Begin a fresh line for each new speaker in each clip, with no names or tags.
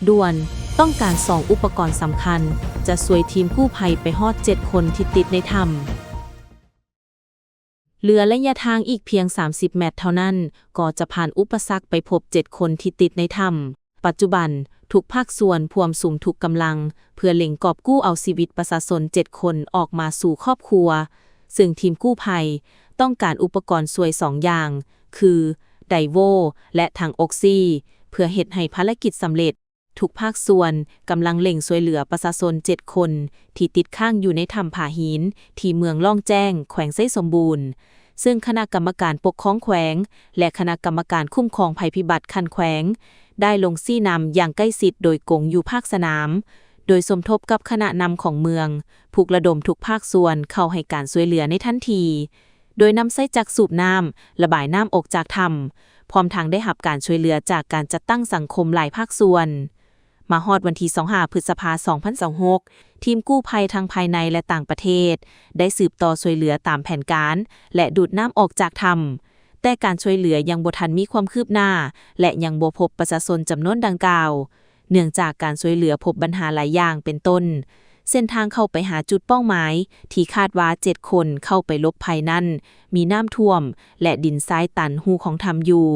ด่วนต้องการ2อุปกรณ์สำคัญจะช่วยทีมกู้ภัยไปฮอด7คนที่ติดในถ้ำเหลือระยะทางอีกเพียง30 เมตรเท่านั้นก็จะผ่านอุปสรรคไปพบ7คนที่ติดในถ้ำปัจจุบันทุกภาคส่วนพวมสุมทุกกำลังเพื่อเล็งกอบกู้เอาชีวิตประชาชน7คนออกมาสู่ครอบครัวซึ่งทีมกู้ภัยต้องการอุปกรณ์ช่วย2อย่างคือไดโวและถังออกซิเพื่อเฮ็ดให้ภารกิจสำเร็จทุกภาคส่วนกำลังเร่งช่วยเหลือประชาชน7คนที่ติดค้างอยู่ในถ้ำผาหินที่เมืองล่องแจ้งแขวงไส้สมบูรณ์ซึ่งคณะกรรมการปกครองแขวงและคณะกรรมการคุ้มครองภัยพิบัติคันแขวงได้ลงชี้นำอย่างใกล้ชิดโดยกงอยู่ภาคสนามโดยสมทบกับคณะนำของเมืองผูกระดมทุกภาคส่วนเข้าให้การช่วยเหลือในทันทีโดยนำไส้จักรสูบน้ำระบายน้ำออกจากถ้ำพร้อมทางได้รับการช่วยเหลือจากการจัดตั้งสังคมหลายภาคส่วนมาฮอดวันที่25 พฤษภาคม 2026ทีมกู้ภัยทั้งภายในและต่างประเทศได้สืบต่อช่วยเหลือตามแผนการและดูดน้ำออกจากถ้ำแต่การช่วยเหลือยังบ่ทันมีความคืบหน้าและยังบ่พบประชาชนจำนวนดังกล่าวเนื่องจากการช่วยเหลือพบปัญหาหลายอย่างเป็นต้นเส้นทางเข้าไปหาจุดเป้าหมายที่คาดว่า7คนเข้าไปหลบภัยนั้นมีน้ำท่วมและดินทรายตันหูของถ้ำอยู่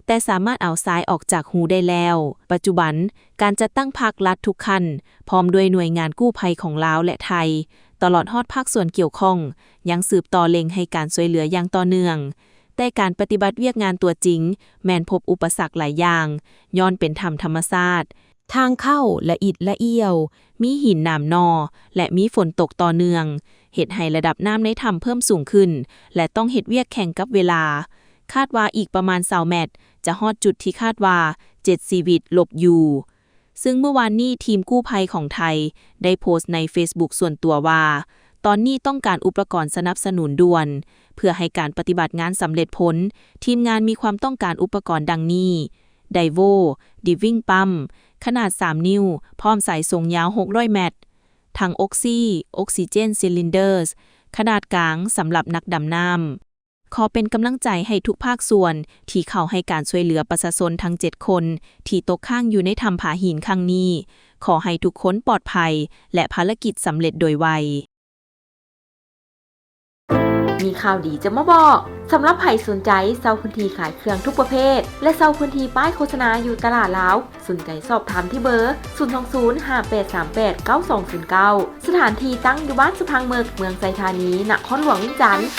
แต่สามารถเอาทรายออกจากหูได้แล้วปัจจุบันการจัดตั้งภาครัฐทุกคันพร้อมด้วยหน่วยงานกู้ภัยของลาวและไทยตลอดฮอดภาคส่วนเกี่ยวข้องยังสืบต่อเล็งให้การช่วยเหลืออย่างต่อเนื่องแต่การปฏิบัติเวียกงานตัวจริงแม้นพบอุปสรรคหลายอย่างย้อนเป็นถ้ำธรรมชาติทางเข้าละอิดละเอี่ยวมีหินน้ำนอและมีฝนตกต่อเนื่องเฮ็ดให้ระดับน้ำในถ้ำเพิ่มสูงขึ้นและต้องเฮ็ดเวียกแข่งกับเวลาคาดว่าอีกประมาณ20 เมตรจะฮอดจุดที่คาดว่า7ชีวิตหลบอยู่ซึ่งเมื่อวานนี้ทีมกู้ภัยของไทยได้โพสต์ใน Facebook ส่วนตัวว่าตอนนี้ต้องการอุปกรณ์สนับสนุนด่วนเพื่อให้การปฏิบัติงานสำเร็จผลทีมงานมีความต้องการอุปกรณ์ดังนี้ไดโวดิวิ่งปั๊มขนาด3 นิ้วพร้อมสายส่งยาว600 เมตรถังออกซิเจนซิลินเดอร์สขนาดกลางสำหรับนักดำน้ำขอเป็นกำลังใจให้ทุกภาคส่วนที่เข้าให้การช่วยเหลือประชาชนทั้ง7คนที่ตกค้างอยู่ในถ้ำผาหินครั้งนี้ขอให้ทุกคนปลอดภัยและภารกิจสำเร็จโดยไว
มีข่าวดีจะมาบอกสำหรับใครสนใจเช่าพื้นที่ขายเครื่องทุกประเภทและเช่าพื้นที่ป้ายโฆษณาอยู่ตลาดลาวสนใจสอบถามที่เบอร์ 02058389209 สถานที่ตั้งอยู่บ้านสุพังเมืองไซธานีนครหลวงวิจันทร์